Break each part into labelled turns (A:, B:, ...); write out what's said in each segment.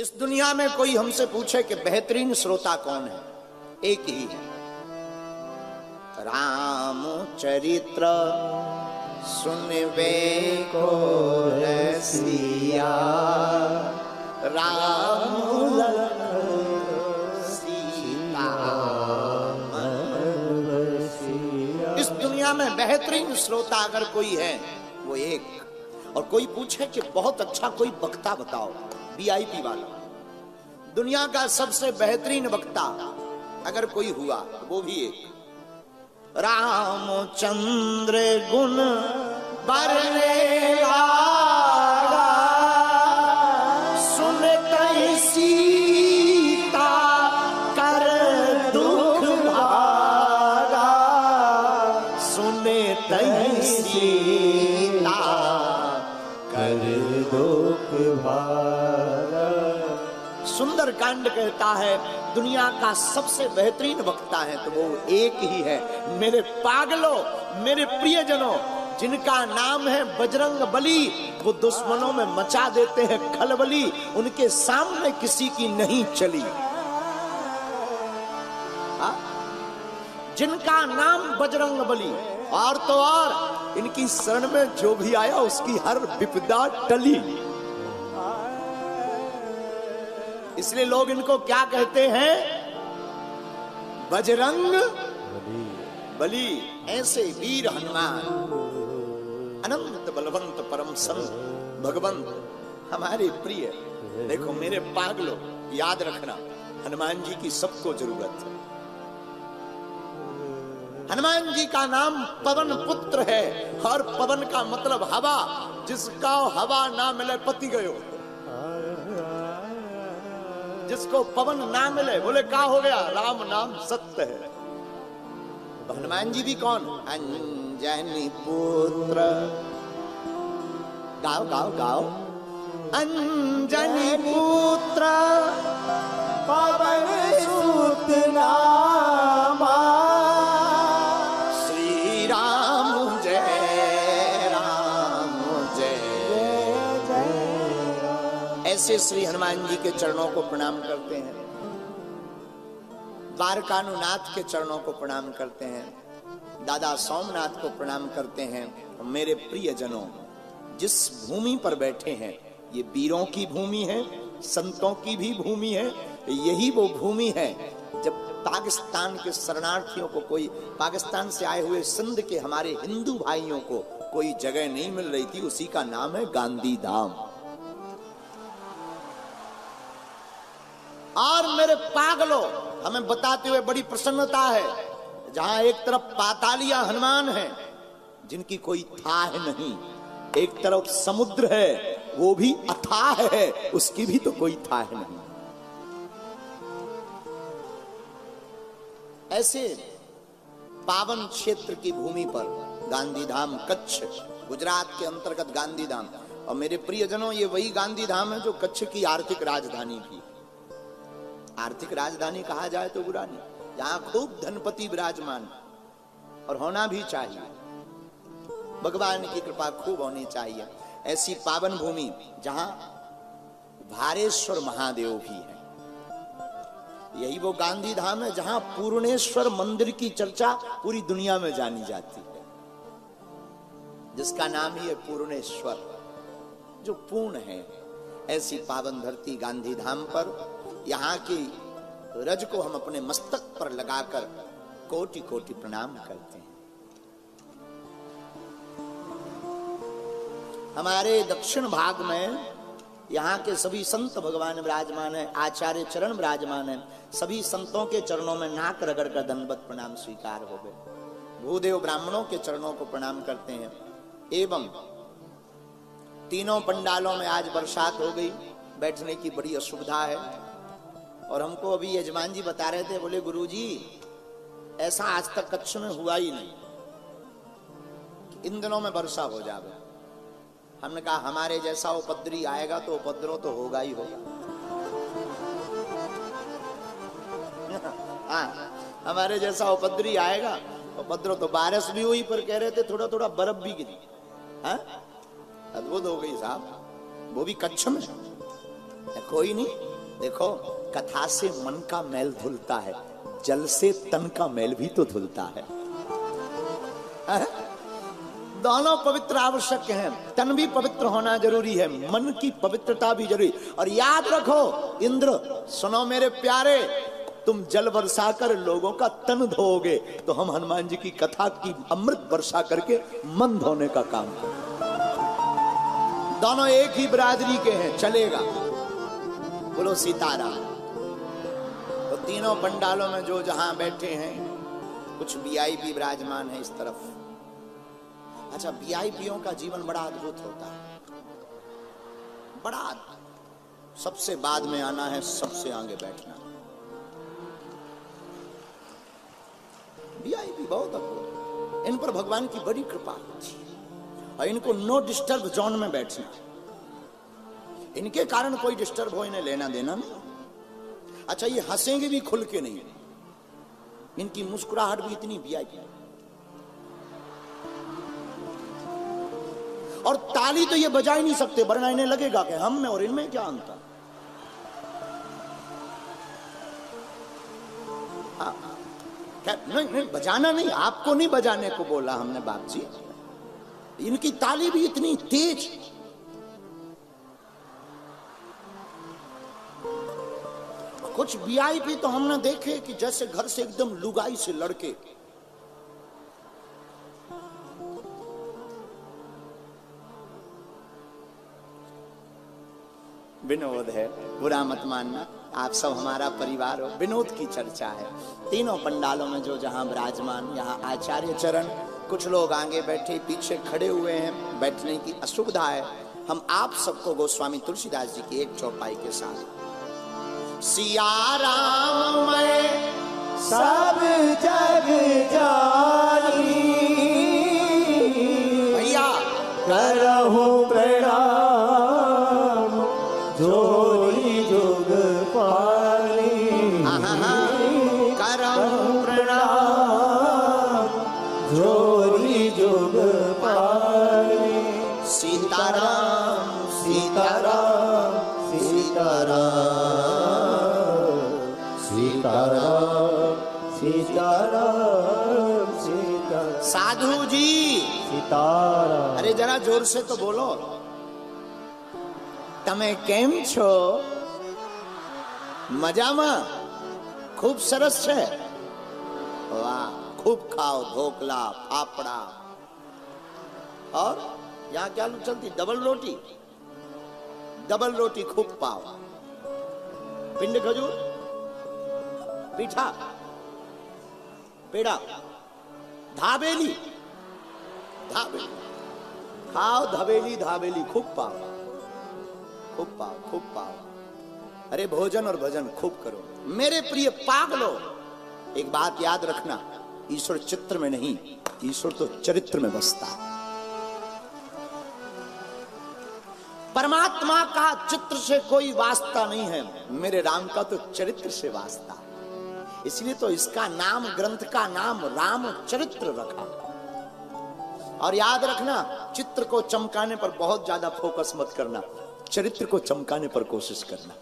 A: इस दुनिया में कोई हमसे पूछे कि बेहतरीन श्रोता कौन है, एक ही है, राम चरित्र सुनवे को रसिया, राम सीता। इस दुनिया में बेहतरीन श्रोता अगर कोई है वो एक। और कोई पूछे कि बहुत अच्छा कोई वक्ता बताओ, वीआईपी वाला, दुनिया का सबसे बेहतरीन वक्ता अगर कोई हुआ वो भी एक, रामचंद्र गुण बरने लागा, सुनते सीता कर दुख भागा, सुनते सीता कर दुख भागा। सुंदर कांड कहता है दुनिया का सबसे बेहतरीन वक्ता है तो वो एक ही है। मेरे पागलों, मेरे प्रियजनों, जिनका नाम है बजरंग बली, वो दुश्मनों में मचा देते हैं खलबली, उनके सामने किसी की नहीं चली। हा? जिनका नाम बजरंग बली, और तो और इनकी शरण में जो भी आया उसकी हर विपदा टली। इसलिए लोग इनको क्या कहते हैं, बजरंग बली। ऐसे वीर हनुमान, अनंत बलवंत परम संत भगवंत हमारे प्रिय। देखो मेरे पागलों, याद रखना हनुमान जी की सबको जरूरत है। हनुमान जी का नाम पवन पुत्र है, और पवन का मतलब हवा, जिसका हवा ना मिले पति गयो। जिसको पवन ना मिले बोले क्या हो गया, राम नाम सत्य है। तो हनुमान जी भी कौन, अंजनी पुत्र, गाओ गाओ गाओ, अंजनी पुत्र पवन सुत नामा, श्री राम जय राम जय जय। ऐसे श्री हनुमान जी के चरणों को प्रणाम करते हैं, द्वारकानुनाथ के चरणों को प्रणाम करते हैं, दादा सोमनाथ को प्रणाम करते हैं। मेरे प्रियजनों, जिस भूमि पर बैठे हैं ये वीरों की भूमि है, संतों की भी भूमि है। यही वो भूमि है जब पाकिस्तान के शरणार्थियों को, कोई पाकिस्तान से आए हुए सिंध के हमारे हिंदू भाइयों को कोई जगह नहीं मिल रही थी, उसी का नाम है गांधी धाम। और मेरे पागलों, हमें बताते हुए बड़ी प्रसन्नता है, जहां एक तरफ पातालिया हनुमान है जिनकी कोई थाह नहीं, एक तरफ समुद्र है वो भी अथाह है, उसकी भी तो कोई थाह नहीं। ऐसे पावन क्षेत्र की भूमि पर गांधीधाम, कच्छ, गुजरात के अंतर्गत गांधीधाम। और मेरे प्रियजनों, ये वही गांधीधाम है जो कच्छ की आर्थिक राजधानी थी। आर्थिक राजधानी कहा जाए तो बुरा नहीं, यहां खूब धनपति विराजमान, और होना भी चाहिए, भगवान की कृपा खूब होनी चाहिए। ऐसी पावन भूमि जहां भारेश्वर महादेव भी है, यही वो गांधी धाम है जहां पूर्णेश्वर मंदिर की चर्चा पूरी दुनिया में जानी जाती है, जिसका नाम ही है पूर्णेश्वर, जो पूर्ण है। ऐसी पावन धरती गांधी धाम पर यहाँ की रज को हम अपने मस्तक पर लगाकर कोटि कोटि प्रणाम करते हैं। हमारे दक्षिण भाग में यहाँ के सभी संत भगवान विराजमान है, आचार्य चरण विराजमान है। सभी संतों के चरणों में नाक रगड़ कर दंडवत प्रणाम स्वीकार हो गए। भूदेव ब्राह्मणों के चरणों को प्रणाम करते हैं। एवं तीनों पंडालों में आज बरसात हो गई, बैठने की बड़ी असुविधा है। और हमको अभी यजमान जी बता रहे थे, बोले गुरुजी ऐसा आज तक कच्छ में हुआ ही नहीं, इन दिनों में वर्षा हो जाए। हमने कहा हमारे जैसा उपद्री आएगा तो उपद्रव तो होगा ही होगा। हाँ, हमारे जैसा उपद्री आएगा, उपद्रव तो बारिश भी हुई, पर कह रहे थे थोड़ा थोड़ा बर्फ भी गिरी। हाँ, अद्भुत हो गई साहब, वो भी कच्छ में। कोई नहीं, देखो, कथा से मन का मैल धुलता है, जल से तन का मैल भी तो धुलता है। दोनों पवित्र आवश्यक हैं। तन भी पवित्र होना जरूरी है, मन की पवित्रता भी जरूरी। और याद रखो इंद्र, सुनो मेरे प्यारे, तुम जल वर्षा कर लोगों का तन धोओगे, तो हम हनुमान जी की कथा की अमृत वर्षा करके मन धोने का काम करें। दोनों एक ही बिरादरी के हैं, चलेगा। बोलो सीताराम। तो तीनों पंडालों में जो जहां बैठे हैं, कुछ वीआईपी विराजमान है इस तरफ। अच्छा, वीआईपीओं का जीवन बड़ा अद्भुत होता है, बड़ा अद्भुत। सबसे बाद में आना है, सबसे आगे बैठना। वीआईपी बहुत अद्भुत, इन पर भगवान की बड़ी कृपा होती है। और इनको नो डिस्टर्ब जोन में बैठना, इनके कारण कोई डिस्टर्ब हो, इन्हें लेना देना नहीं। अच्छा, ये हंसेंगे भी खुल के नहीं, इनकी मुस्कुराहट भी इतनी वीआईपी। और ताली तो ये बजा ही नहीं सकते, वरना इन्हें लगेगा कि हम में और इनमें क्या अंतर। नहीं नहीं, बजाना नहीं, आपको नहीं बजाने को बोला हमने बाप जी। इनकी ताली भी इतनी तेज। कुछ वीआईपी तो हमने देखे कि जैसे घर से एकदम लुगाई से लड़के। विनोद है, बुरा मत मानना, आप सब हमारा परिवार हो। विनोद की चर्चा है। तीनों पंडालों में जो जहां विराजमान, यहाँ आचार्य चरण, कुछ लोग आगे बैठे, पीछे खड़े हुए हैं, बैठने की असुविधा है। हम आप सबको गोस्वामी तुलसीदास जी की एक चौपाई के साथ, सिया राम मैं
B: सब जग जानी,
A: भैया
B: करहु प्रणाम जोरी जुग पानी।
A: करहु प्रणाम
B: जोरी जुग पानी।
A: सीताराम
B: सीताराम सीताराम सीताराम सीताराम सीताराम।
A: साधु जी
B: सीताराम।
A: अरे जरा जोर से तो बोलो। તમે કેમ છો? મજામાં? खूब सरस છે। वाह, खूब खाओ ढोकला फाफड़ा। और यहाँ क्या चलती? डबल रोटी, डबल रोटी खूब पाओ, पिंड खजूर, पीठा, पेड़ा, धाबेली, धाबेली खाओ, धबेली धाबेली खूब पाओ, खूब पाओ, खूब पाओ। अरे भोजन और भजन खूब करो मेरे प्रिय पागलो। एक बात याद रखना, ईश्वर चित्र में नहीं, ईश्वर तो चरित्र में बसता है। परमात्मा का चित्र से कोई वास्ता नहीं है, मेरे राम का तो चरित्र से वास्ता है। इसलिए तो इसका नाम, ग्रंथ का नाम राम चरित्र रखा। और याद रखना, चित्र को चमकाने पर बहुत ज्यादा फोकस मत करना, चरित्र को चमकाने पर कोशिश करना।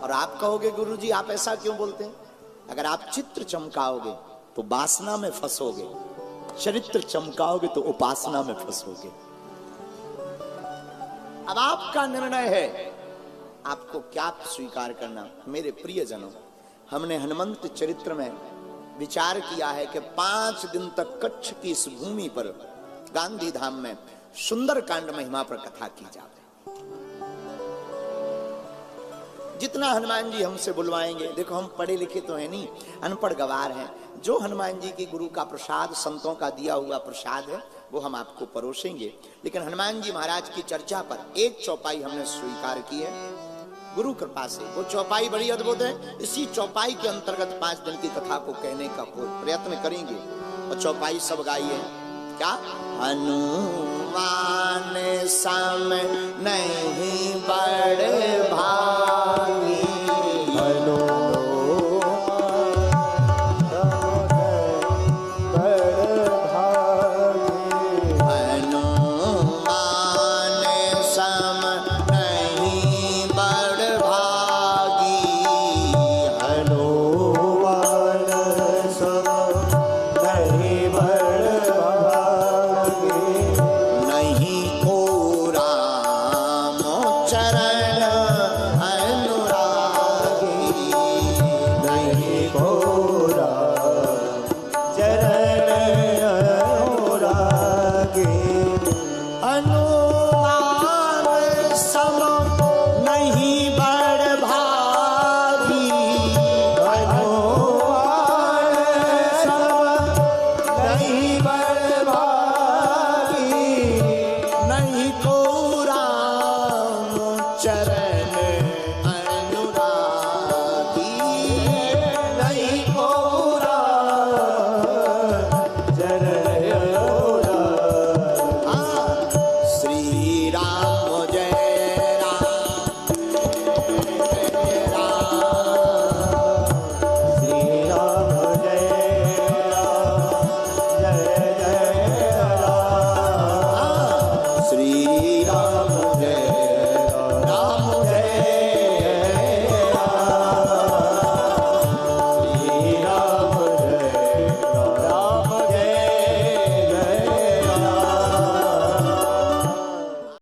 A: और आप कहोगे गुरुजी आप ऐसा क्यों बोलते हैं? अगर आप चित्र चमकाओगे तो वासना में फंसोगे, चरित्र चमकाओगे तो उपासना में फंसोगे। अब आपका निर्णय है, आपको क्या स्वीकार करना। मेरे प्रियजनों, हमने हनुमंत चरित्र में विचार किया है कि 5 दिन तक कच्छ की इस भूमि पर गांधी धाम में सुंदर कांड महिमा पर कथा की जाए। जितना हनुमान जी हमसे बुलवाएंगे, देखो हम पढ़े लिखे तो है नहीं, अनपढ़ गवार हैं। जो हनुमान जी की गुरु का प्रसाद, संतों का दिया हुआ प्रसाद है, वो हम आपको परोसेंगे। लेकिन हनुमान जी महाराज की चर्चा पर एक चौपाई हमने स्वीकार की है गुरु कृपा से। वो चौपाई बड़ी अद्भुत है। इसी चौपाई के अंतर्गत 5 दिन की कथा को कहने का प्रयत्न करेंगे। और चौपाई सब गाई है क्या? हनुमान सम नहीं बड़े भागी,
B: हनुमान
A: हनुमान सम नहीं चरण अनुरागी
B: नहीं कोरा चरण अनुरागी
A: अनुमान सम नहीं बड़ भागी
B: अनुमान सब नहीं बर्बादी
A: नहीं को राम चरण